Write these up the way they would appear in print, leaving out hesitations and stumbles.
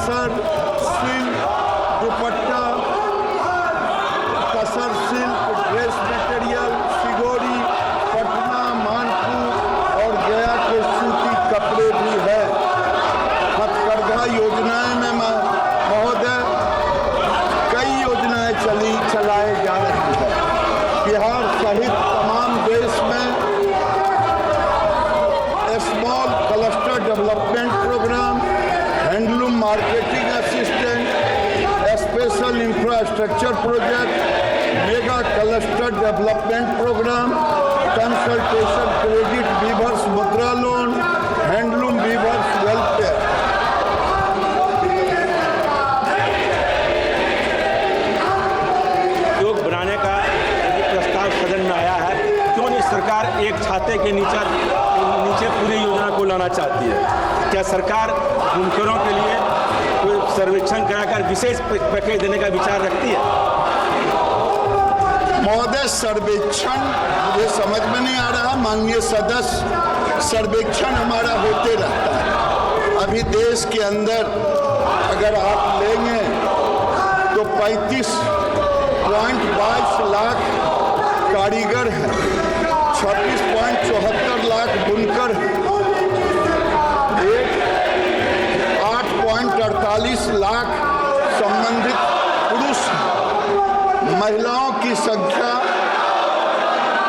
तसर silk dupatta, tussar silk dress material, Sigori, Patna, Manpur और गया के सूती कपड़े भी है। हथकरघा योजनाएं में महोदय कई योजनाएं चलाए जा रही है। बिहार सहित तमाम देश में small cluster development program, handloom marketing assistant, special infrastructure project, mega cluster development program, consultation credit weavers Mudra loan, handloom weavers welfare. उद्योग बनाने का प्रस्ताव सदन में आया है, क्यों नहीं सरकार एक छाते के नीचे पूरी योजना को लाना चाहती है? क्या सरकार बुनकरों के लिए कोई सर्वेक्षण कराकर विशेष पैकेज देने का विचार रखती है? महोदय, सर्वेक्षण मुझे समझ में नहीं आ रहा। माननीय सदस्य, सर्वेक्षण हमारा होते रहता है। अभी देश के अंदर अगर आप लेंगे तो 35.22 लाख कारीगर हैं, 26.74 लाख बुनकर हैं, 8.48 लाख संबंधित पुरुष हैं। महिलाओं की संख्या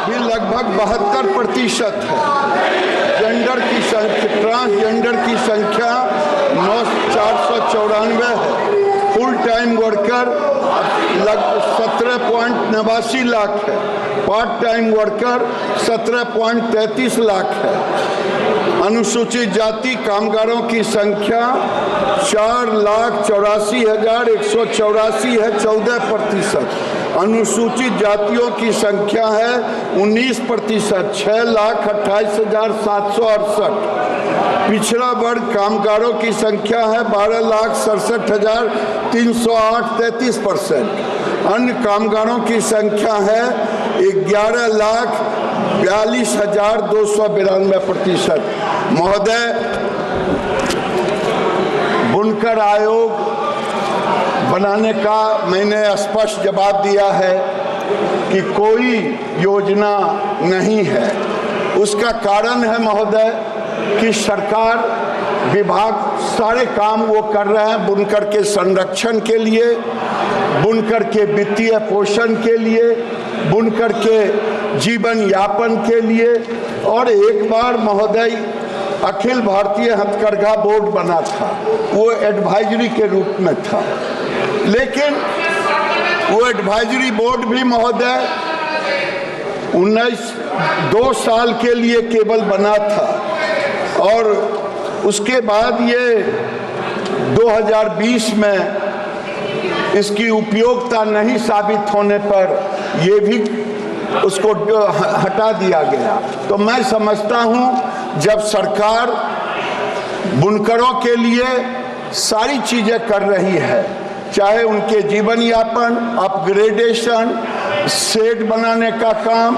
भी लगभग 72% है। जेंडर की संख्या, ट्रांसजेंडर की संख्या 494 है। फुल टाइम वर्कर लगभग 17.89 लाख है। पार्ट टाइम वर्कर 17.33 लाख है। अनुसूचित जाति कामगारों की संख्या 4,84,184 है, 14%। अनुसूचित जातियों की संख्या है 19%, 6,28,768। पिछड़ा वर्ग कामगारों की संख्या है 12,67,308, 33%। अन्य कामगारों की संख्या है 11,42,292%। महोदय, बुनकर आयोग बनाने का मैंने स्पष्ट जवाब दिया है कि कोई योजना नहीं है। उसका कारण है महोदय कि सरकार विभाग सारे काम वो कर रहे हैं बुनकर के संरक्षण के लिए, बुनकर के वित्तीय पोषण के लिए, बुनकर के जीवन यापन के लिए। और एक बार महोदय अखिल भारतीय हथकरघा बोर्ड बना था, वो एडवाइजरी के रूप में था, लेकिन वो एडवाइजरी बोर्ड भी महोदय 2 साल के लिए केवल बना था। और उसके बाद ये 2020 में इसकी उपयोगिता नहीं साबित होने पर ये भी उसको हटा दिया गया। तो मैं समझता हूँ जब सरकार बुनकरों के लिए सारी चीज़ें कर रही है, चाहे उनके जीवन यापन, अपग्रेडेशन, शेड बनाने का काम,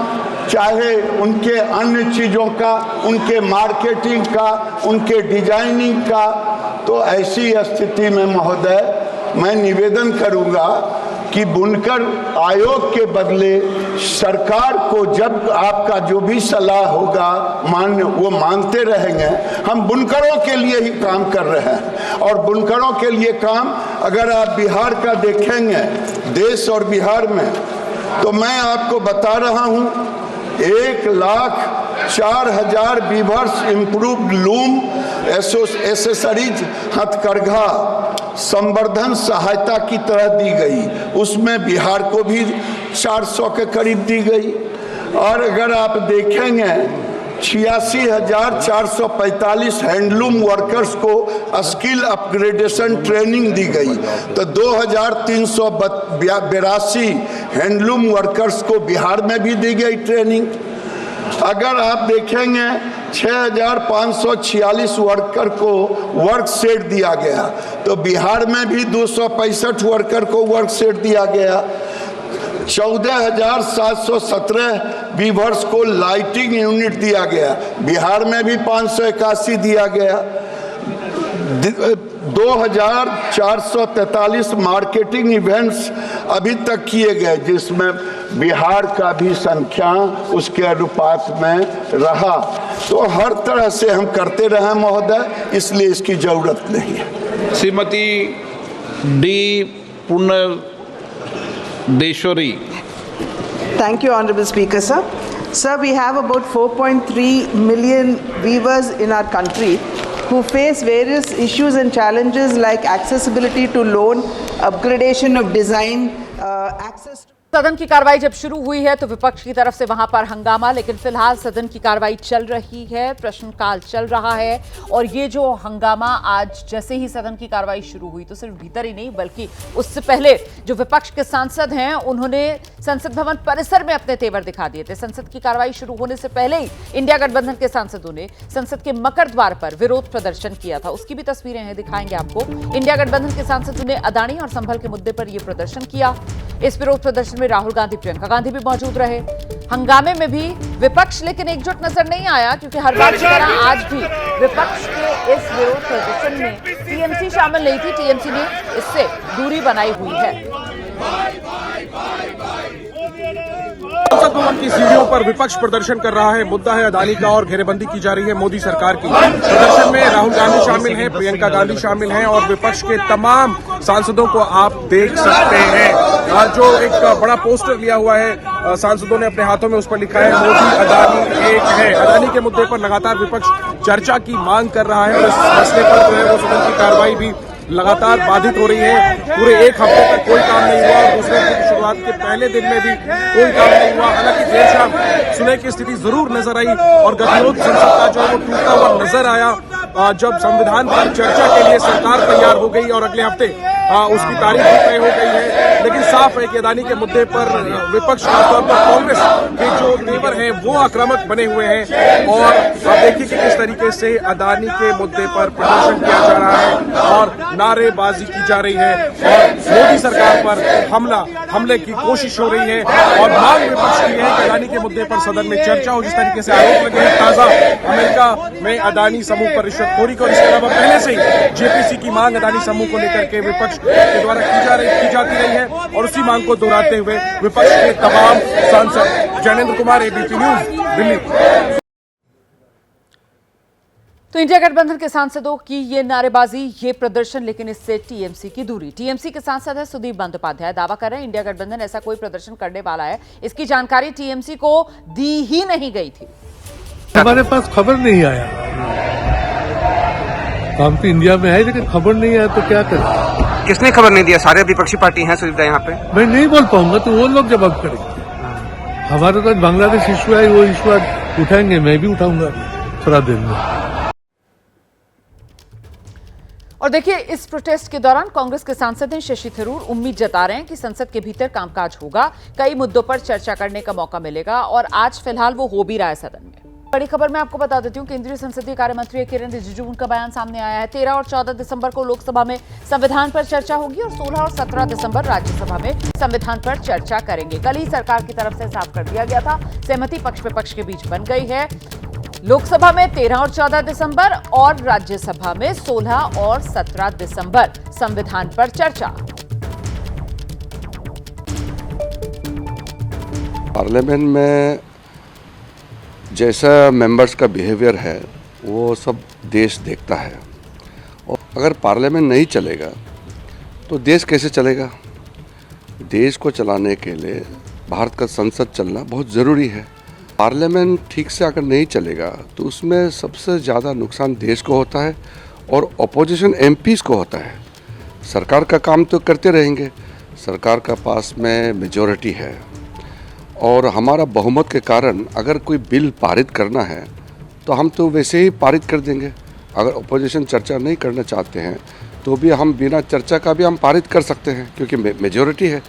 चाहे उनके अन्य चीज़ों का, उनके मार्केटिंग का, उनके डिजाइनिंग का, तो ऐसी स्थिति में महोदय मैं निवेदन करूंगा कि बुनकर आयोग के बदले सरकार को जब आपका जो भी सलाह होगा वो मानते रहेंगे। हम बुनकरों के लिए ही काम कर रहे हैं और बुनकरों के लिए काम अगर आप बिहार का देखेंगे, देश और बिहार में, तो मैं आपको बता रहा हूँ 1,04,000 वीवर्स इम्प्रूव्ड लूम एसेसरीज हथकरघा संवर्धन सहायता की तरह दी गई, उसमें बिहार को भी 400 के करीब दी गई। और अगर आप देखेंगे 86,445 हैंडलूम वर्कर्स को स्किल अपग्रेडेशन ट्रेनिंग दी गई, तो 2,382 हैंडलूम वर्कर्स को बिहार में भी दी गई ट्रेनिंग। अगर आप देखेंगे 6,546 वर्कर को वर्क सेट दिया गया, तो बिहार में भी 265 वर्कर को वर्क सेट दिया गया। 14,717 वीवर्स को लाइटिंग यूनिट दिया गया, बिहार में भी 581 दिया गया। 2443 मार्केटिंग इवेंट्स अभी तक किए गए, जिसमें बिहार का भी संख्या उसके अनुपात में रहा। तो हर तरह से हम करते रहे महोदय, इसलिए इसकी जरूरत नहीं है। Shrimati D Purandeswari. Thank you, Honorable Speaker, sir. Sir, we have about 4.3 million weavers in our country who face various issues and challenges like accessibility to loan, upgradation of design, access to सदन की कार्रवाई जब शुरू हुई है तो विपक्ष की तरफ से वहां पर हंगामा, लेकिन फिलहाल सदन की कार्रवाई चल रही है, प्रश्नकाल चल रहा है। और ये जो हंगामा आज जैसे ही सदन की कार्रवाई शुरू हुई तो सिर्फ भीतर ही नहीं बल्कि उससे पहले जो विपक्ष के सांसद हैं उन्होंने संसद भवन परिसर में अपने तेवर दिखा दिए थे। संसद की कार्रवाई शुरू होने से पहले ही इंडिया गठबंधन के सांसदों ने संसद के मकर द्वार पर विरोध प्रदर्शन किया था। उसकी भी तस्वीरें हैं, दिखाएंगे आपको। इंडिया गठबंधन के सांसदों ने अदानी और संभल के मुद्दे पर यह प्रदर्शन किया। इस विरोध प्रदर्शन में राहुल गांधी, प्रियंका गांधी भी मौजूद रहे। हंगामे में भी विपक्ष लेकिन एकजुट नजर नहीं आया, क्योंकि हर बार की तरह आज भी विपक्ष के इस विरोध प्रदर्शन में टीएमसी शामिल नहीं थी। टीएमसी ने इससे दूरी बनाई हुई है। संसद भवन की सीढ़ियों पर विपक्ष प्रदर्शन कर रहा है। मुद्दा है अदानी का और घेरेबंदी की जा रही है मोदी सरकार की। प्रदर्शन में राहुल गांधी शामिल हैं, प्रियंका गांधी शामिल हैं और विपक्ष के तमाम सांसदों को आप देख सकते हैं। जो एक बड़ा पोस्टर लिया हुआ है सांसदों ने अपने हाथों में, उस पर लिखा है मोदी अदानी एक है। अदानी के मुद्दे पर लगातार विपक्ष चर्चा की मांग कर रहा है और इस मसले पर जो है वो सदन की कार्रवाई भी लगातार बाधित हो रही है। पूरे एक हफ्ते तक कोई काम नहीं हुआ और दूसरे हफ्ते की शुरुआत के पहले दिन में भी कोई काम नहीं हुआ। हालांकि देर शाम सुलह की स्थिति जरूर नजर आई और गतिरोध संसद का जो है वो टूटता हुआ नजर आया जब संविधान पर चर्चा के लिए सरकार तैयार हो गई और अगले हफ्ते उसकी तारीख भी तय हो गई है। लेकिन साफ है कि अदानी के मुद्दे पर विपक्ष खासतौर पर कांग्रेस के जो तेवर हैं वो आक्रामक बने हुए हैं और आप देखिए कि किस तरीके से अदानी के मुद्दे पर प्रदर्शन किया जा रहा है और नारेबाजी की जा रही है और मोदी सरकार पर हमले की कोशिश हो रही है और मांग विपक्ष की है कि अदानी के मुद्दे पर सदन में चर्चा हो। जिस तरीके से आरोप लगे हैं ताजा अमेरिका में अदानी समूह पर रिश्वतखोरी को, इसके अलावा पहले से ही जेपीसी की मांग अदानी समूह को लेकर के विपक्ष के द्वारा की जाती रही है और उसी मांग को दोहराते हुए विपक्ष के तमाम सांसद। Jainendra Kumar, ABP news, Delhi. तो इंडिया गठबंधन के सांसदों की ये नारेबाजी, ये प्रदर्शन, लेकिन इससे टीएमसी की दूरी। टीएमसी के सांसद है सुदीप बंदोपाध्याय, दावा कर रहे हैं इंडिया गठबंधन ऐसा कोई प्रदर्शन करने वाला है, इसकी जानकारी टीएमसी को दी ही नहीं गई थी। हमारे पास खबर नहीं आया। हम तो इंडिया में है लेकिन खबर नहीं आया तो क्या करें। किसने खबर नहीं दिया? सारे विपक्षी पार्टी हैं सुदीप दा यहाँ पे। मैं नहीं बोल पाऊंगा तो वो लोग जवाब करेंगे। हमारे पास बांग्लादेश इशू है, वो इशू उठाएंगे, मैं भी उठाऊंगा थोड़ा देर में। और देखिए, इस प्रोटेस्ट के दौरान कांग्रेस के सांसद हैं शशि थरूर उम्मीद जता रहे हैं कि संसद के भीतर कामकाज होगा, कई मुद्दों पर चर्चा करने का मौका मिलेगा और आज फिलहाल वो हो भी रहा है सदन में। बड़ी खबर मैं आपको बता देती हूँ, केंद्रीय संसदीय कार्य मंत्री किरण रिजिजू, उनका बयान सामने आया है। 13 और 14 दिसंबर को लोकसभा में संविधान पर चर्चा होगी और 16 और 17 दिसंबर राज्यसभा में संविधान पर चर्चा करेंगे। कल ही सरकार की तरफ से साफ कर दिया गया था, सहमति पक्ष विपक्ष के बीच बन गई है। लोकसभा में 13 और 14 दिसंबर और राज्यसभा में 16 और 17 दिसंबर संविधान पर चर्चा। पार्लियामेंट में जैसा मेंबर्स का बिहेवियर है वो सब देश देखता है और अगर पार्लियामेंट नहीं चलेगा तो देश कैसे चलेगा। देश को चलाने के लिए भारत का संसद चलना बहुत ज़रूरी है। पार्लियामेंट ठीक से अगर नहीं चलेगा तो उसमें सबसे ज़्यादा नुकसान देश को होता है और अपोजिशन एमपीज को होता है। सरकार का काम तो करते रहेंगे, सरकार का पास में मेजॉरिटी है और हमारा बहुमत के कारण अगर कोई बिल पारित करना है तो हम तो वैसे ही पारित कर देंगे। अगर अपोजिशन चर्चा नहीं करना चाहते हैं तो भी हम बिना चर्चा का भी हम पारित कर सकते हैं क्योंकि मेजॉरिटी है।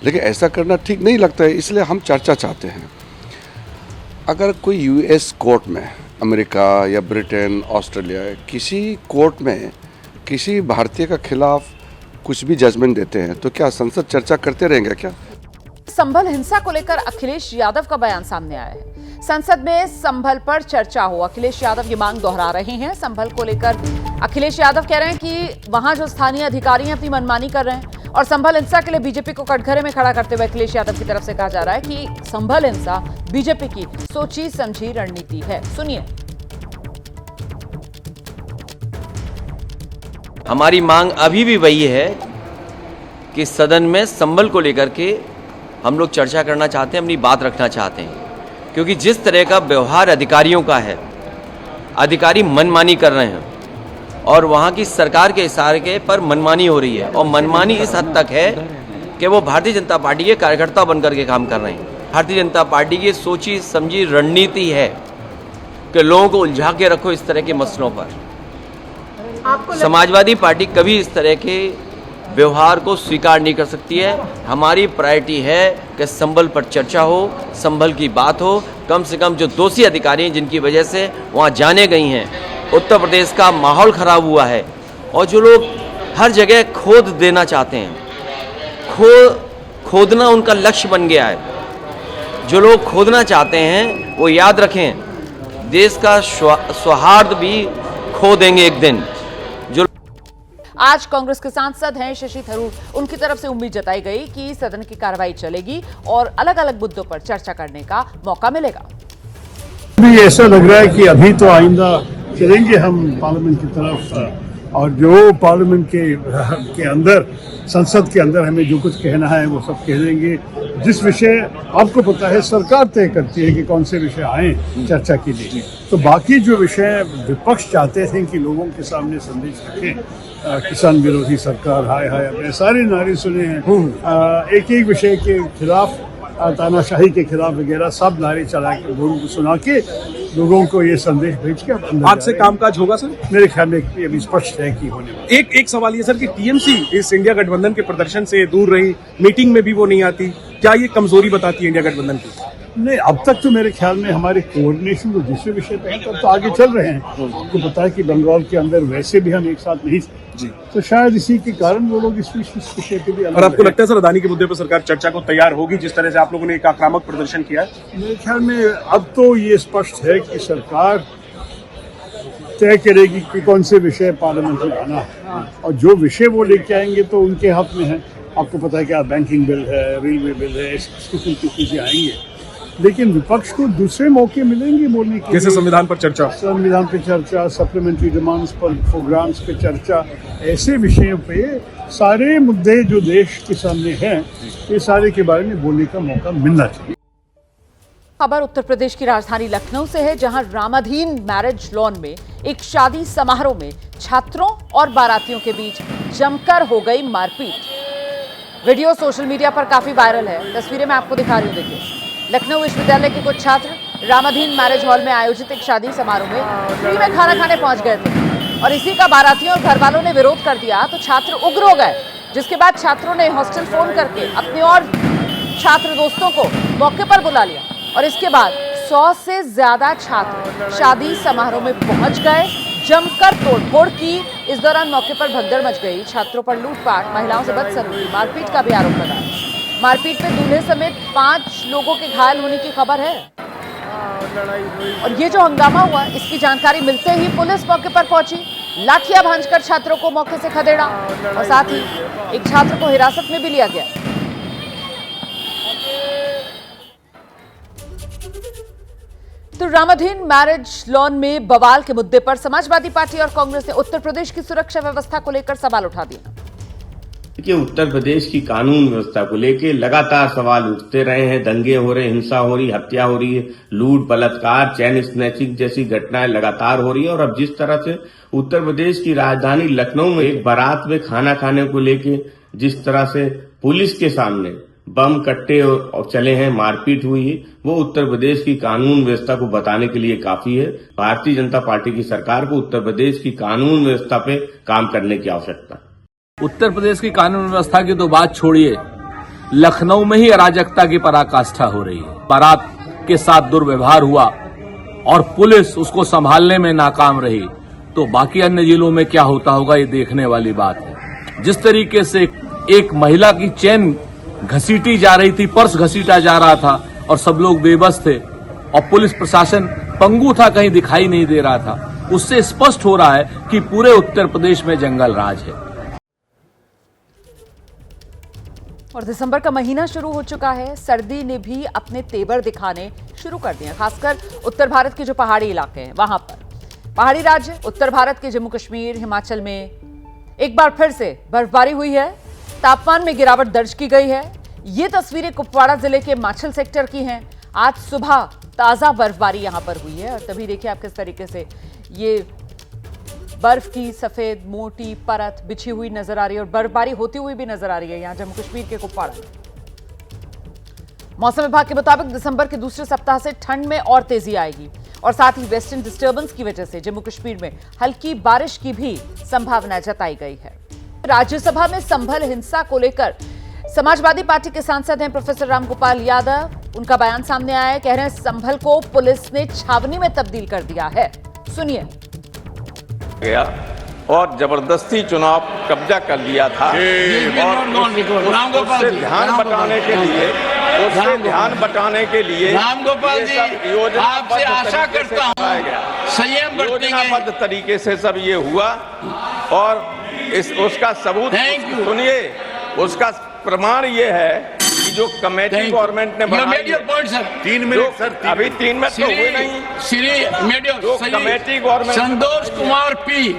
लेकिन ऐसा करना ठीक नहीं लगता है, इसलिए हम चर्चा चाहते हैं। अगर कोई यूएस कोर्ट में, अमेरिका या ब्रिटेन, ऑस्ट्रेलिया, किसी कोर्ट में किसी भारतीय का खिलाफ कुछ भी जजमेंट देते हैं तो क्या संसद चर्चा करते रहेंगे क्या? संभल हिंसा को लेकर अखिलेश यादव का बयान सामने आया है। संसद में संभल पर चर्चा हो। अखिलेश यादव ये मांग दोहरा रहे हैं। संभल को लेकर अखिलेश यादव कह रहे हैं कि वहां जो स्थानीय अधिकारी हैं अपनी मनमानी कर रहे हैं और संभल हिंसा के लिए बीजेपी को कटघरे में खड़ा करते हुए अखिलेश यादव की तरफ से कहा जा रहा है कि संभल हिंसा बीजेपी की सोची समझी रणनीति है। सुनिए। हमारी मांग अभी भी वही है कि सदन में संभल को लेकर के हम लोग चर्चा करना चाहते हैं, अपनी बात रखना चाहते हैं, क्योंकि जिस तरह का व्यवहार अधिकारियों का है, अधिकारी मनमानी कर रहे हैं और वहाँ की सरकार के इशारे पर मनमानी हो रही है और मनमानी इस हद तक है कि वो भारतीय जनता पार्टी के कार्यकर्ता बनकर के काम कर रहे हैं। भारतीय जनता पार्टी की सोची समझी रणनीति है कि लोगों को उलझा के रखो इस तरह के मसलों पर। समाजवादी पार्टी कभी इस तरह के व्यवहार को स्वीकार नहीं कर सकती है। हमारी प्रायोरिटी है कि संभल पर चर्चा हो, संभल की बात हो। कम से कम जो दोषी अधिकारी हैं जिनकी वजह से वहाँ जाने गई हैं, उत्तर प्रदेश का माहौल ख़राब हुआ है और जो लोग हर जगह खोद देना चाहते हैं, खोदना उनका लक्ष्य बन गया है। जो लोग खोदना चाहते हैं वो याद रखें, देश का सौहार्द भी खो देंगे एक दिन। आज कांग्रेस के सांसद हैं शशि थरूर, उनकी तरफ से उम्मीद जताई गई कि सदन की कार्रवाई चलेगी और अलग अलग मुद्दों पर चर्चा करने का मौका मिलेगा। भी ऐसा लग रहा है कि अभी तो आइंदा चलेंगे हम पार्लियामेंट की तरफ और जो पार्लियामेंट के अंदर, संसद के अंदर हमें जो कुछ कहना है वो सब कह देंगे। जिस विषय आपको पता है सरकार तय करती है कि कौन से विषय आए चर्चा के लिए, तो बाकी जो विषय विपक्ष चाहते थे कि लोगों के सामने संदेश रखें, किसान विरोधी सरकार, हाय हाय, अपने सारे नारे सुने हैं, एक एक विषय के खिलाफ, तानाशाही के खिलाफ वगैरह सब नारे चला के लोगों को सुना के लोगों को ये संदेश भेज के आज से कामकाज होगा सर? मेरे ख्याल में अभी स्पष्ट है कि होने वाला। एक सवाल ये सर कि टीएमसी इस इंडिया गठबंधन के प्रदर्शन से दूर रही, मीटिंग में भी वो नहीं आती, क्या ये कमजोरी बताती है इंडिया गठबंधन की? नहीं, अब तक तो मेरे ख्याल में हमारे कोऑर्डिनेशन तो दूसरे विषय पे है, तब तो आगे चल रहे हैं। आपको पता है कि बंगाल के अंदर वैसे भी हम एक साथ नहीं थे, तो शायद इसी के कारण वो लोग इस विषय पे भी अलग। और आपको लगता है सर अदानी के मुद्दे पर सरकार चर्चा को तैयार होगी, जिस तरह से आप लोगों ने एक आक्रामक प्रदर्शन किया है? मेरे ख्याल में अब तो ये स्पष्ट है कि सरकार तय करेगी कि कौन से विषय पार्लियामेंट में लाना है और जो विषय वो लेके आएंगे तो उनके हाथ में है। आपको पता है कि बैंकिंग बिल है, रेलवे बिल है, इस किस्म की चीजें आएंगे, लेकिन विपक्ष को दूसरे मौके मिलेंगे बोलने के। जैसे संविधान पर चर्चा, संविधान पे चर्चा, सप्लीमेंट्री डिमांड्स पर, प्रोग्राम्स पे चर्चा, ऐसे विषयों पे सारे मुद्दे जो देश के सामने हैं, ये सारे के बारे में बोलने का मौका मिलना चाहिए। खबर उत्तर प्रदेश की राजधानी लखनऊ से है, जहां रामाधीन मैरिज लॉन में एक शादी समारोह में छात्रों और बारातियों के बीच जमकर हो गई मारपीट। वीडियो सोशल मीडिया पर काफी वायरल है। तस्वीरें मैं आपको दिखा रही हूं, देखिए। लखनऊ विश्वविद्यालय के कुछ छात्र रामाधीन मैरिज हॉल में आयोजित एक शादी समारोह में फ्री में खाना खाने पहुंच गए थे और इसी का बारातियों और घर वालों ने विरोध कर दिया तो छात्र उग्र हो गए, जिसके बाद छात्रों ने हॉस्टल फोन करके अपने और छात्र दोस्तों को मौके पर बुला लिया और इसके बाद 100 से ज्यादा छात्र शादी समारोह में पहुंच गए, जमकर तोड़फोड़ की। इस दौरान मौके पर भगदड़ मच गई, छात्रों पर लूटपाट, महिलाओं से बदसलूकी, मारपीट का भी आरोप लगा। मारपीट में दूल्हे समेत 5 लोगों के घायल होने की खबर है और ये जो हंगामा हुआ, इसकी जानकारी मिलते ही पुलिस मौके पर पहुंची, लाठियां भांजकर छात्रों को मौके से खदेड़ा और साथ ही एक छात्र को हिरासत में भी लिया गया। तो रामाधीन मैरिज लॉन में बवाल के मुद्दे पर समाजवादी पार्टी और कांग्रेस ने उत्तर प्रदेश की सुरक्षा व्यवस्था को लेकर सवाल उठा दिया। कि उत्तर प्रदेश की कानून व्यवस्था को लेकर लगातार सवाल उठते रहे हैं। दंगे हो रहे, हिंसा हो रही, हत्या हो रही है, लूट, बलात्कार, चैन स्नैचिंग जैसी घटनाएं लगातार हो रही है। और अब जिस तरह से उत्तर प्रदेश की राजधानी लखनऊ में एक बारात में खाना खाने को लेकर जिस तरह से पुलिस के सामने बम कट्टे और चले हैं, मारपीट हुई है, वो उत्तर प्रदेश की कानून व्यवस्था को बताने के लिए काफी है। भारतीय जनता पार्टी की सरकार को उत्तर प्रदेश की कानून व्यवस्था पे काम करने की आवश्यकता है। उत्तर प्रदेश की कानून व्यवस्था की तो बात छोड़िए, लखनऊ में ही अराजकता की पराकाष्ठा हो रही है। बारात के साथ दुर्व्यवहार हुआ और पुलिस उसको संभालने में नाकाम रही, तो बाकी अन्य जिलों में क्या होता होगा ये देखने वाली बात है। जिस तरीके से एक महिला की चेन घसीटी जा रही थी, पर्स घसीटा जा रहा था और सब लोग बेबस थे, और पुलिस प्रशासन पंगु था, कहीं दिखाई नहीं दे रहा था, उससे स्पष्ट हो रहा है कि पूरे उत्तर प्रदेश में जंगल राज है। और दिसंबर का महीना शुरू हो चुका है, सर्दी ने भी अपने तेवर दिखाने शुरू कर दिए हैं, खासकर उत्तर भारत के जो पहाड़ी इलाके हैं वहां पर। पहाड़ी राज्य उत्तर भारत के जम्मू कश्मीर, हिमाचल में एक बार फिर से बर्फबारी हुई है, तापमान में गिरावट दर्ज की गई है। ये तस्वीरें कुपवाड़ा जिले के माछिल सेक्टर की हैं। आज सुबह ताजा बर्फबारी यहां पर हुई है और तभी देखिए आप किस तरीके से ये बर्फ की सफेद मोटी परत बिछी हुई नजर आ रही है और बर्फबारी होती हुई भी नजर आ रही है यहां जम्मू कश्मीर के कुपवाड़ा में। मौसम विभाग के मुताबिक दिसंबर के दूसरे सप्ताह से ठंड में और तेजी आएगी और साथ ही वेस्टर्न डिस्टर्बेंस की वजह से जम्मू कश्मीर में हल्की बारिश की भी संभावना जताई गई है। राज्यसभा में संभल हिंसा को लेकर समाजवादी पार्टी के सांसद हैं प्रोफेसर रामगोपाल यादव। उनका बयान सामने आया है, कह रहे हैं संभल को पुलिस ने छावनी में तब्दील कर दिया है। सुनिए। गया और जबरदस्ती चुनाव कब्जा कर लिया था और उससे ध्यान बटाने के लिए रामगोपाल जी आपसे आशा करता हूं संयम योजनाबद्ध तरीके से सब ये हुआ और उसका सबूत सुनिए, उसका प्रमाण ये है कि जो कमेटी गवर्नमेंट ने बनाई है, 3 मिनट सर, अभी 3 मिनट तो हुए नहीं, जो committee government Santosh Kumar P.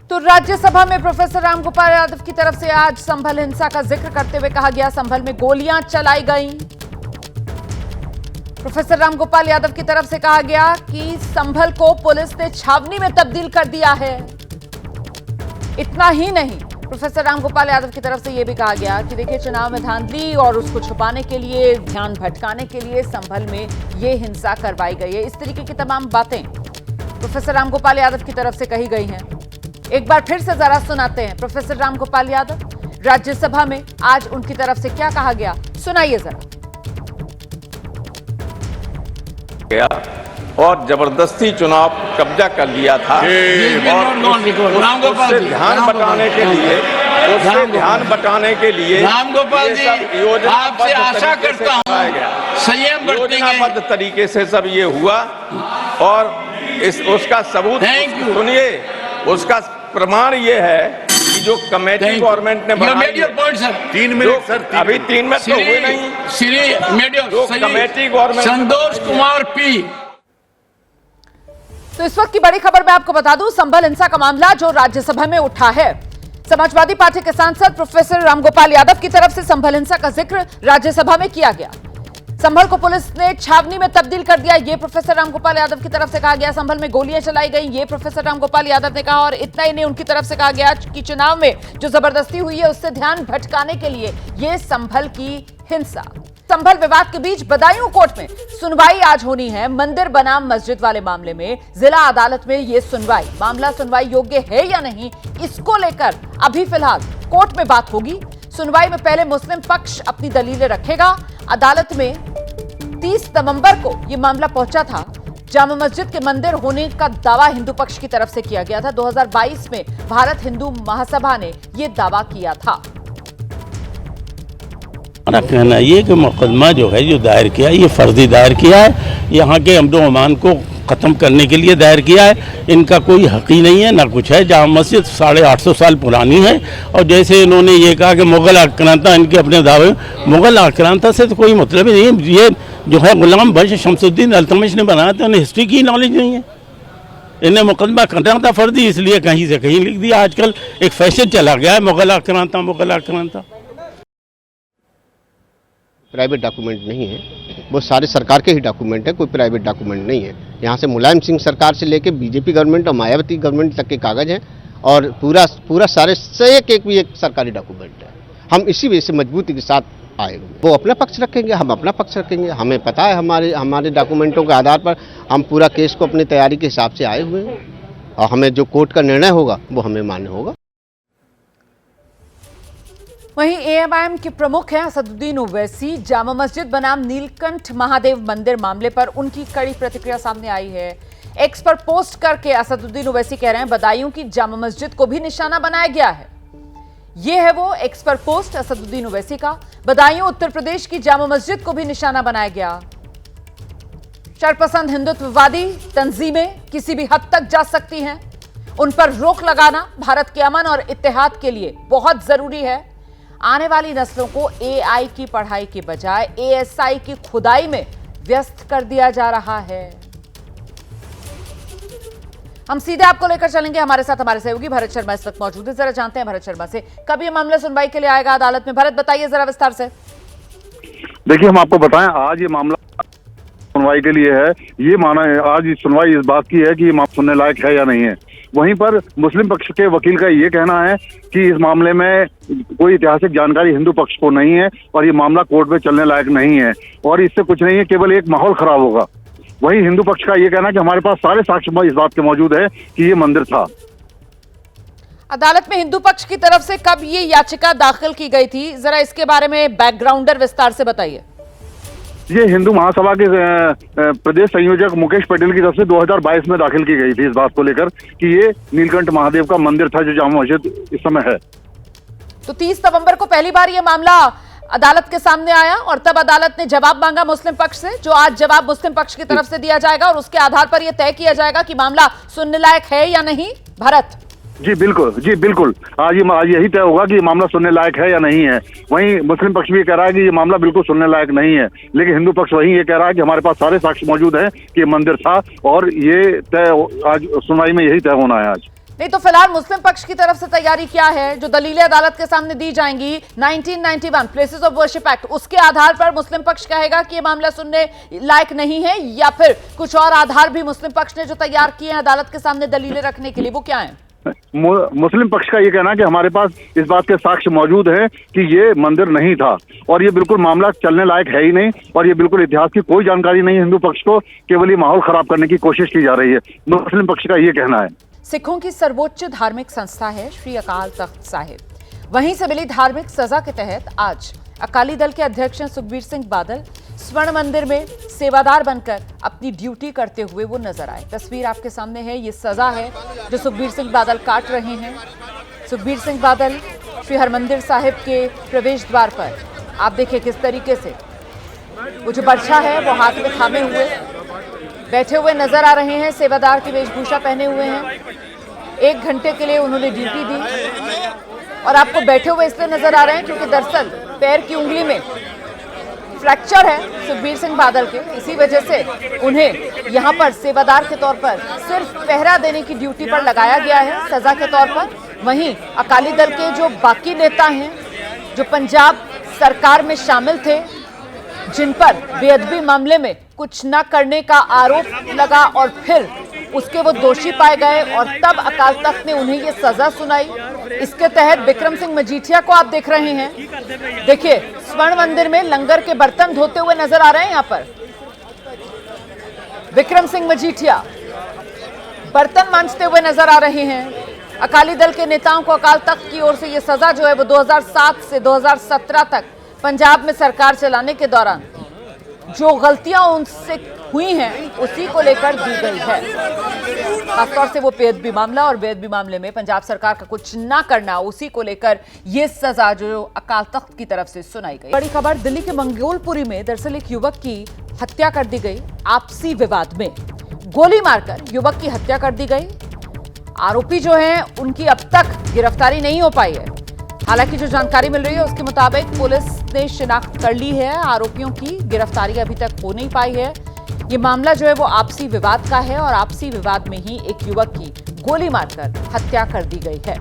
तो राज्यसभा में प्रोफेसर रामगोपाल यादव की तरफ से आज संभल हिंसा का जिक्र करते हुए कहा गया संभल में गोलियां चलाई गईं। प्रोफेसर रामगोपाल यादव की तरफ से कहा गया कि संभल को पुलिस ने छावनी में तब्दील कर दिया है। इतना ही नहीं, प्रोफेसर रामगोपाल यादव की तरफ से यह भी कहा गया कि देखिए चुनाव में धांधली और उसको छुपाने के लिए, ध्यान भटकाने के लिए संभल में यह हिंसा करवाई गई है। इस तरीके की तमाम बातें प्रोफेसर रामगोपाल यादव की तरफ से कही गई हैं। एक बार फिर से जरा सुनाते हैं प्रोफेसर रामगोपाल यादव राज्यसभा में आज उनकी तरफ से क्या कहा गया, सुनाइए जरा। गया और जबरदस्ती चुनाव कब्जा कर लिया था और उससे ध्यान बटाने के लिए रामगोपाल जी आपसे आशा करता हूं संयम योजनाबद्ध तरीके से सब ये हुआ और उसका सबूत सुनिए, उसका प्रमाण ये है कि जो कमेटी गवर्नमेंट ने बनाई है, 3 मिनट सर, अभी 3 मिनट तो हुए नहीं, जो committee government Santosh Kumar P. तो इस वक्त की बड़ी खबर मैं आपको बता दूं, संभल हिंसा का मामला जो राज्यसभा में उठा है, समाजवादी पार्टी के सांसद प्रोफेसर रामगोपाल यादव की तरफ से संभल हिंसा का जिक्र राज्यसभा में किया गया। संभल को पुलिस ने छावनी में तब्दील कर दिया, ये प्रोफेसर रामगोपाल यादव की तरफ से कहा गया। संभल में गोलियां चलाई गई, ये प्रोफेसर रामगोपाल यादव ने कहा। और इतना ही नहीं, उनकी तरफ से कहा गया कि चुनाव में जो जबरदस्ती हुई है उससे ध्यान भटकाने के लिए ये संभल की हिंसा। संभल विवाद के बीच बदायूं कोर्ट में सुनवाई आज होनी है। मंदिर बनाम मस्जिद वाले मामले में जिला अदालत में यह सुनवाई, मामला सुनवाई योग्य है या नहीं, इसको लेकर अभी फिलहाल कोर्ट में बात होगी। सुनवाई में पहले मुस्लिम पक्ष अपनी दलीलें रखेगा। अदालत में 30 नवंबर को यह मामला पहुंचा था। जामा मस्जिद के मंदिर होने का दावा हिंदू पक्ष की तरफ से किया गया था। 2022 में भारत हिंदू महासभा ने यह दावा किया था। हमारा कहना ये कि मुकदमा जो है जो दायर किया ये फर्जी दायर किया है, यहाँ के अमन अमान को ख़त्म करने के लिए दायर किया है। इनका कोई हक ही नहीं है, ना कुछ है। जामा मस्जिद 850 साल पुरानी है और जैसे इन्होंने ये कहा कि मुग़ल आक्रांता, इनके अपने दावे, मुग़ल आक्रांता से तो कोई मतलब ही नहीं। ये जो है गुलाम बख्श शमसुद्दीन अल्तमिश ने बनाया था, उन्हें हिस्ट्री की नॉलेज नहीं है। इन्हें मुकदमा करना था फर्जी, इसलिए कहीं से कहीं लिख दिया। आजकल एक फैशन चला गया है मुग़ल आक्रांता, मुग़ल आक्रांता। प्राइवेट डॉक्यूमेंट नहीं है, वो सारे सरकार के ही डॉक्यूमेंट है, कोई प्राइवेट डॉक्यूमेंट नहीं है। यहाँ से मुलायम सिंह सरकार से लेके बीजेपी गवर्नमेंट और मायावती गवर्नमेंट तक के कागज हैं और पूरा सारे से एक भी एक सरकारी डॉक्यूमेंट है। हम इसी वजह से मजबूती के साथ आए हुए। वो अपना पक्ष रखेंगे, हम अपना पक्ष रखेंगे। हमें पता है हमारे डॉक्यूमेंटों के आधार पर हम पूरा केस को अपनी तैयारी के हिसाब से आए हुए हैं और हमें जो कोर्ट का निर्णय होगा वो हमें मान्य होगा। वहीं एएमआईएम के प्रमुख हैं असदुद्दीन ओवैसी। जामा मस्जिद बनाम नीलकंठ महादेव मंदिर मामले पर उनकी कड़ी प्रतिक्रिया सामने आई है। एक्स पर पोस्ट करके असदुद्दीन ओवैसी कह रहे हैं बदायूं की जामा मस्जिद को भी निशाना बनाया गया है। ये है वो एक्स पर पोस्ट असदुद्दीन ओवैसी का। बदायूं उत्तर प्रदेश की जामा मस्जिद को भी निशाना बनाया गया। शरपसंद हिंदुत्ववादी तंजीमें किसी भी हद तक जा सकती हैं, उन पर रोक लगाना भारत के अमन और इत्तेहाद के लिए बहुत जरूरी है। आने वाली नस्लों को एआई की पढ़ाई के बजाय एएसआई की खुदाई में व्यस्त कर दिया जा रहा है। हम सीधे आपको लेकर चलेंगे, हमारे साथ हमारे सहयोगी भरत शर्मा इस वक्त मौजूद है। जरा जानते हैं भरत शर्मा से, कब ये मामला सुनवाई के लिए आएगा अदालत में? भरत, बताइए जरा विस्तार से। देखिए, हम आपको बताएं, आज ये मामला सुनवाई के लिए है। ये माना है आज सुनवाई इस बात की है कि ये मामला सुनने लायक है या नहीं है। वहीं पर मुस्लिम पक्ष के वकील का ये कहना है कि इस मामले में कोई ऐतिहासिक जानकारी हिंदू पक्ष को नहीं है और ये मामला कोर्ट में चलने लायक नहीं है और इससे कुछ नहीं है, केवल एक माहौल खराब होगा। वहीं हिंदू पक्ष का ये कहना है कि हमारे पास सारे साक्ष्य इस बात के मौजूद है कि ये मंदिर था। अदालत में हिंदू पक्ष की तरफ से कब ये याचिका दाखिल की गई थी, जरा इसके बारे में बैकग्राउंडर विस्तार से बताइए। ये हिंदू महासभा के प्रदेश संयोजक मुकेश पटेल की तरफ से 2022 में दाखिल की गई थी इस बात को लेकर कि ये नीलकंठ महादेव का मंदिर था जो जामा मस्जिद इस समय है। तो 30 नवंबर को पहली बार ये मामला अदालत के सामने आया और तब अदालत ने जवाब मांगा मुस्लिम पक्ष से, जो आज जवाब मुस्लिम पक्ष की तरफ से दिया जाएगा और उसके आधार पर यह तय किया जाएगा कि मामला सुनने लायक है या नहीं। भरत जी बिल्कुल आज यही तय होगा कि ये मामला सुनने लायक है या नहीं है। वहीं मुस्लिम पक्ष भी कह रहा है कि ये मामला बिल्कुल सुनने लायक नहीं है, लेकिन हिंदू पक्ष वही ये कह रहा है कि हमारे पास सारे साक्ष्य मौजूद हैं कि ये मंदिर था और ये तय आज सुनवाई में यही तय होना है आज। नहीं तो फिलहाल मुस्लिम पक्ष की तरफ से तैयारी क्या है? जो दलीलें अदालत के सामने दी जाएंगी 1991 प्लेसेस ऑफ वर्शिप एक्ट, उसके आधार पर मुस्लिम पक्ष कहेगा कि ये मामला सुनने लायक नहीं है, या फिर कुछ और आधार भी मुस्लिम पक्ष ने जो तैयार किए हैं अदालत के सामने दलीलें रखने के लिए, वो क्या है? मुस्लिम पक्ष का ये कहना है कि हमारे पास इस बात के साक्ष्य मौजूद हैं कि ये मंदिर नहीं था और ये बिल्कुल मामला चलने लायक है ही नहीं और ये बिल्कुल इतिहास की कोई जानकारी नहीं है हिंदू पक्ष को, केवल ये माहौल खराब करने की कोशिश की जा रही है। मुस्लिम पक्ष का ये कहना है। सिखों की सर्वोच्च धार्मिक संस्था है श्री अकाल तख्त साहिब, वहीं से मिली धार्मिक सजा के तहत आज अकाली दल के अध्यक्ष सुखबीर सिंह बादल स्वर्ण मंदिर में सेवादार बनकर अपनी ड्यूटी करते हुए वो नजर आए। तस्वीर आपके सामने है, ये सजा है जो सुखबीर सिंह बादल काट रहे हैं। सुखबीर सिंह बादल श्री हरमंदिर साहिब के प्रवेश द्वार पर आप देखिए किस तरीके से वो जो बर्छा है वो हाथ में थामे हुए बैठे हुए नजर आ रहे हैं। सेवादार की वेशभूषा पहने हुए हैं। 1 घंटे के लिए उन्होंने ड्यूटी दी और आपको बैठे हुए इसलिए नजर आ रहे हैं क्योंकि दरअसल पैर की उंगली में फ्रैक्चर है सुखबीर सिंह बादल के, इसी वजह से उन्हें यहाँ पर सेवादार के तौर पर सिर्फ पहरा देने की ड्यूटी पर लगाया गया है सजा के तौर पर। वहीं अकाली दल के जो बाकी नेता हैं जो पंजाब सरकार में शामिल थे, जिन पर बेअदबी मामले में कुछ न करने का आरोप लगा और फिर उसके वो दोषी पाए गए और तब अकाल तख्त ने उन्हें ये सजा सुनाई। इसके तहत विक्रम सिंह मजीठिया को आप देख रहे हैं, देखिए स्वर्ण मंदिर में लंगर के बर्तन धोते हुए नजर आ रहे हैं। यहाँ पर विक्रम सिंह मजीठिया बर्तन मांजते हुए नजर आ रहे हैं। अकाली दल के नेताओं को अकाल तख्त की ओर से ये सजा जो है वो 2007 से 2017 तक पंजाब में सरकार चलाने के दौरान जो गलतियां उनसे हुई हैं उसी को लेकर दी गई है। खासतौर से वो बेअदबी मामला और बेअदबी मामले में पंजाब सरकार का कुछ ना करना, उसी को लेकर ये सजा जो अकाल तख्त की तरफ से सुनाई गई। बड़ी खबर, दिल्ली के मंगोलपुरी में दरअसल एक युवक की हत्या कर दी गई। आपसी विवाद में गोली मारकर युवक की हत्या कर दी गई। आरोपी जो है उनकी अब तक गिरफ्तारी नहीं हो पाई है। हालांकि जो जानकारी मिल रही है उसके मुताबिक पुलिस ने शिनाख्त कर ली है, आरोपियों की गिरफ्तारी अभी तक हो नहीं पाई है। ये मामला जो है वो आपसी विवाद का है और आपसी विवाद में ही एक युवक की गोली मारकर हत्या कर दी गई है।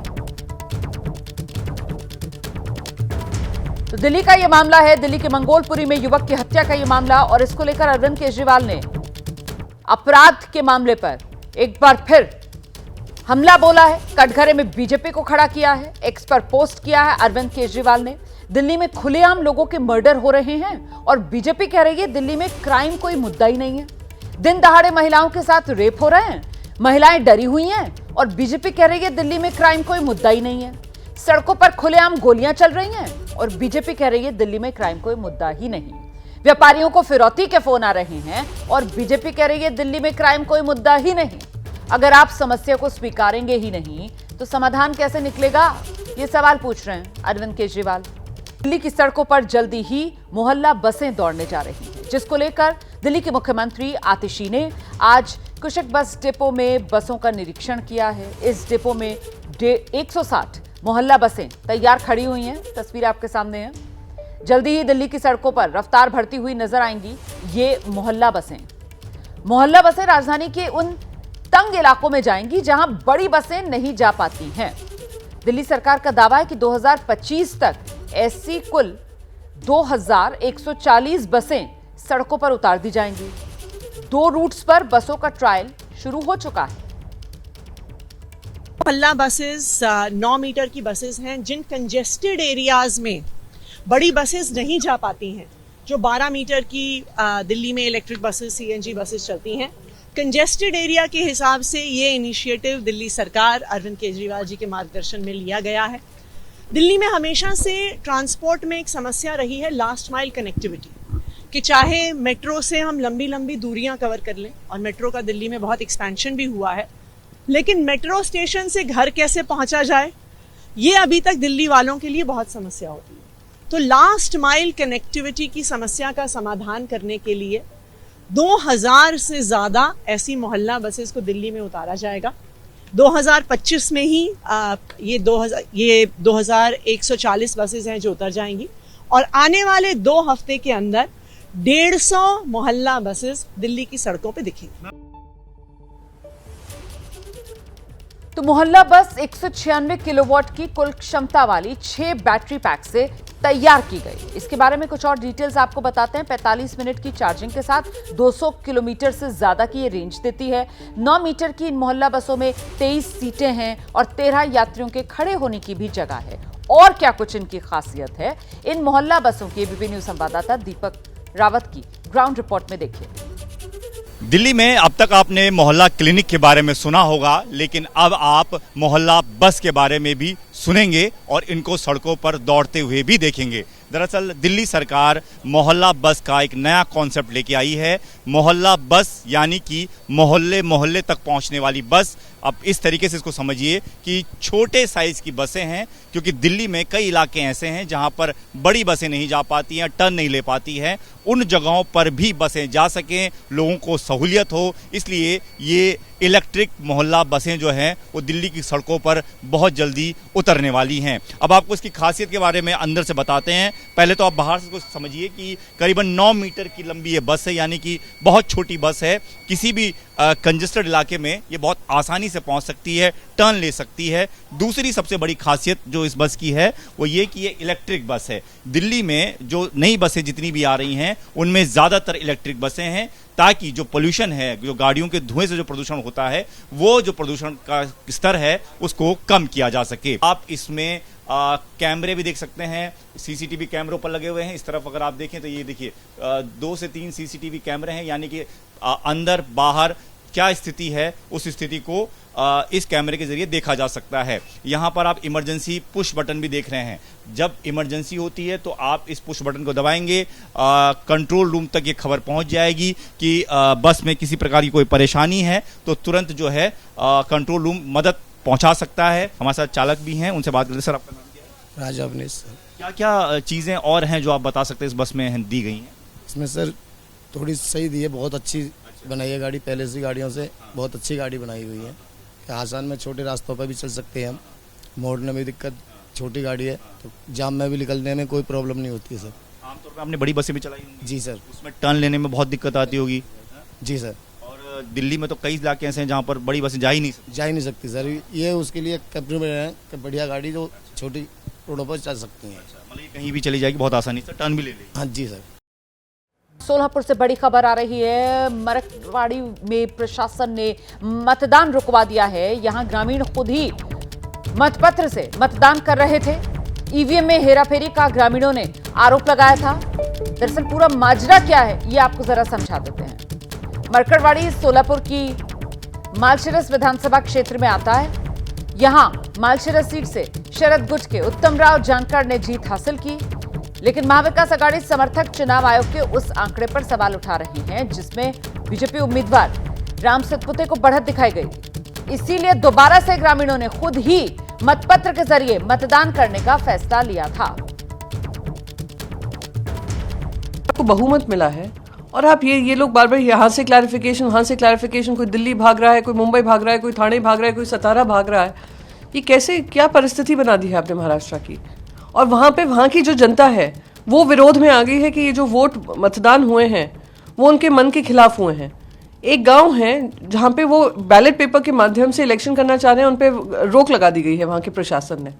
तो दिल्ली का ये मामला है, दिल्ली के मंगोलपुरी में युवक की हत्या का ये मामला, और इसको लेकर अरविंद केजरीवाल ने अपराध के मामले पर एक बार फिर हमला बोला है। कटघरे में बीजेपी को खड़ा किया है, एक्स पर पोस्ट किया है अरविंद केजरीवाल ने। दिल्ली में खुलेआम लोगों के मर्डर हो रहे हैं और बीजेपी कह रही है दिल्ली में क्राइम कोई मुद्दा ही नहीं है। दिन दहाड़े महिलाओं के साथ रेप हो रहे हैं, महिलाएं डरी हुई हैं और बीजेपी कह रही है दिल्ली में क्राइम कोई मुद्दा ही नहीं है। सड़कों पर खुलेआम गोलियां चल रही हैं और बीजेपी कह रही है दिल्ली में क्राइम कोई मुद्दा ही नहीं। व्यापारियों को फिरौती के फोन आ रहे हैं और बीजेपी कह रही है दिल्ली में क्राइम कोई मुद्दा ही नहीं। अगर आप समस्या को स्वीकारेंगे ही नहीं तो समाधान कैसे निकलेगा? ये सवाल पूछ रहे हैं अरविंद केजरीवाल। दिल्ली की सड़कों पर जल्दी ही मोहल्ला बसें दौड़ने जा रही हैं, जिसको लेकर दिल्ली के मुख्यमंत्री आतिशी ने आज कुशक बस डिपो में बसों का निरीक्षण किया है। इस डिपो में 160 मोहल्ला बसें तैयार खड़ी हुई हैं। तस्वीर आपके सामने है। जल्दी ही दिल्ली की सड़कों पर रफ्तार बढ़ती हुई नजर आएंगी ये मोहल्ला बसें। मोहल्ला बसें राजधानी के उन तंग इलाकों में जाएंगी जहां बड़ी बसें नहीं जा पाती हैं। दिल्ली सरकार का दावा है कि 2025 तक ऐसी कुल 2140 बसें सड़कों पर उतार दी जाएंगी। 2 रूट्स पर बसों का ट्रायल शुरू हो चुका है। मोहल्ला बसेस 9 मीटर की बसेस हैं जिन कंजेस्टेड एरियाज में बड़ी बसेस नहीं जा पाती हैं। जो 12 मीटर की दिल्ली में इलेक्ट्रिक बसेस, सीएनजी बसेस चलती हैं, कंजेस्टेड एरिया के हिसाब से ये इनिशिएटिव दिल्ली सरकार अरविंद केजरीवाल जी के मार्गदर्शन में लिया गया है। दिल्ली में हमेशा से ट्रांसपोर्ट में एक समस्या रही है लास्ट माइल कनेक्टिविटी, कि चाहे मेट्रो से हम लंबी लंबी दूरियां कवर कर लें, और मेट्रो का दिल्ली में बहुत एक्सपेंशन भी हुआ है, लेकिन मेट्रो स्टेशन से घर कैसे पहुंचा जाए ये अभी तक दिल्ली वालों के लिए बहुत समस्या होती है। तो लास्ट माइल कनेक्टिविटी की समस्या का समाधान करने के लिए 2000 से ज़्यादा ऐसी मोहल्ला बसेस को दिल्ली में उतारा जाएगा। 2025 में ही ये 2140 बसेस हैं जो उतर जाएंगी, और आने वाले 2 हफ्ते के अंदर 150 मोहल्ला बसेस दिल्ली की सड़कों पे दिखेंगी। तो मोहल्ला बस 196 किलोवाट की कुल क्षमता वाली 6 बैटरी पैक से तैयार की गई। इसके बारे में कुछ और डिटेल्स आपको बताते हैं। 45 मिनट की चार्जिंग के साथ 200 किलोमीटर से ज्यादा की ये रेंज देती है। 9 मीटर की इन मोहल्ला बसों में 23 सीटें हैं और 13 यात्रियों के खड़े होने की भी जगह है। और क्या कुछ इनकी खासियत है, इन मोहल्ला बसों की एबीपी न्यूज संवाददाता दीपक रावत की ग्राउंड रिपोर्ट में देखिए। दिल्ली में अब तक आपने मोहल्ला क्लिनिक के बारे में सुना होगा, लेकिन अब आप मोहल्ला बस के बारे में भी सुनेंगे और इनको सड़कों पर दौड़ते हुए भी देखेंगे। दरअसल दिल्ली सरकार मोहल्ला बस का एक नया कॉन्सेप्ट लेके आई है। मोहल्ला बस यानी कि मोहल्ले मोहल्ले तक पहुंचने वाली बस। अब इस तरीके से इसको समझिए कि छोटे साइज की बसें हैं, क्योंकि दिल्ली में कई इलाके ऐसे हैं जहां पर बड़ी बसें नहीं जा पाती हैं, टर्न नहीं ले पाती हैं। उन जगहों पर भी बसें जा सकें, लोगों को सहूलियत हो, इसलिए ये इलेक्ट्रिक मोहल्ला बसें जो हैं वो दिल्ली की सड़कों पर बहुत जल्दी उतरने वाली हैं। अब आपको इसकी खासियत के बारे में अंदर से बताते हैं। पहले तो आप बाहर से कुछ समझिए कि करीबन 9 मीटर की लंबी ये बस है, यानी कि बहुत छोटी बस है। किसी भी कंजेस्टेड इलाके में ये बहुत आसानी से पहुंच सकती है, टर्न ले सकती है। दूसरी सबसे बड़ी खासियत जो इस बस की है वो ये कि ये इलेक्ट्रिक बस है। दिल्ली में जो नई बसें जितनी भी आ रही हैं उनमें ज़्यादातर इलेक्ट्रिक बसें हैं, ताकि जो पोल्यूशन है, जो गाड़ियों के धुएं से जो प्रदूषण होता है, वो जो प्रदूषण का स्तर है उसको कम किया जा सके। आप इसमें कैमरे भी देख सकते हैं, सीसीटीवी कैमरों पर लगे हुए हैं। इस तरफ अगर आप देखें तो ये देखिए 2 से 3 सीसीटीवी कैमरे हैं, यानी कि अंदर बाहर क्या स्थिति है उस स्थिति को इस कैमरे के जरिए देखा जा सकता है। यहाँ पर आप इमरजेंसी पुश बटन भी देख रहे हैं। जब इमरजेंसी होती है तो आप इस पुश बटन को दबाएंगे, कंट्रोल रूम तक ये खबर पहुँच जाएगी कि बस में किसी प्रकार की कोई परेशानी है तो तुरंत जो है कंट्रोल रूम मदद पहुँचा सकता है। हमारे साथ चालक भी हैं, उनसे बात करते। सर, आपका नाम क्या है? राजा अवनीश सर। क्या क्या चीज़ें और हैं जो आप बता सकते हैं इस बस में दी गई हैं? इसमें सर थोड़ी सही दी है, बहुत अच्छी बनाई है गाड़ी, पहले से गाड़ियों से बहुत अच्छी गाड़ी बनाई हुई है। आसान में छोटे रास्तों पर भी चल सकते हैं हम, मोड़ने में दिक्कत, छोटी गाड़ी है तो जाम में भी निकलने में कोई प्रॉब्लम नहीं होती है सर। आमतौर पर आपने बड़ी बसें भी चलाई होंगी? जी सर। उसमें टर्न लेने में बहुत दिक्कत आती होगी? जी सर। और दिल्ली में तो कई इलाके ऐसे हैं जहाँ पर बड़ी बसें जा ही नहीं सकती सर। ये उसके लिए कैप्टन में है कि बढ़िया गाड़ी जो छोटी रोडों पर चल सकती है, मतलब कहीं भी चली जाएगी बहुत आसानी से, टर्न भी ले लेगी। हाँ जी सर। सोलापुर से बड़ी खबर आ रही है। मरकवाड़ी में प्रशासन ने मतदान रुकवा दिया है। यहां ग्रामीण खुद ही मतपत्र से मतदान कर रहे थे। ईवीएम में हेराफेरी का ग्रामीणों ने आरोप लगाया था। दरअसल पूरा माजरा क्या है ये आपको जरा समझा देते हैं। मरकड़वाड़ी सोलापुर की मालशिरस विधानसभा क्षेत्र में आता है। यहां मालशिरस सीट से शरद गुट के उत्तम राव जानकर ने जीत हासिल की, लेकिन महाविकास अघाड़ी समर्थक चुनाव आयोग के उस आंकड़े पर सवाल उठा रहे हैं जिसमें बीजेपी उम्मीदवार राम सतपुते को बढ़त दिखाई गई। इसीलिए दोबारा से ग्रामीणों ने खुद ही मतपत्र के जरिए मतदान करने का फैसला लिया था। आपको बहुमत मिला है और आप ये लोग बार बार यहाँ से क्लैरिफिकेशन, वहाँ से क्लैरिफिकेशन, कोई दिल्ली भाग रहा है, कोई मुंबई भाग रहा है, कोई ठाणे भाग रहा है, कोई सतारा भाग रहा है। ये कैसे, क्या परिस्थिति बना दी है आपने महाराष्ट्र की? और वहाँ पे वहाँ की जो जनता है वो विरोध में आ गई है कि ये जो वोट मतदान हुए हैं वो उनके मन के खिलाफ हुए हैं। एक गांव है जहाँ पे वो बैलेट पेपर के माध्यम से इलेक्शन करना चाह रहे हैं, उन पे रोक लगा दी गई है वहाँ के प्रशासन ने।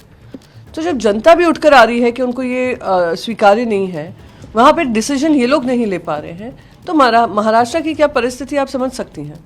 तो जब जनता भी उठकर आ रही है कि उनको ये स्वीकार्य नहीं है, वहाँ पे डिसीजन ये लोग नहीं ले पा रहे हैं, तो महाराष्ट्र की क्या परिस्थिति आप समझ सकती हैं।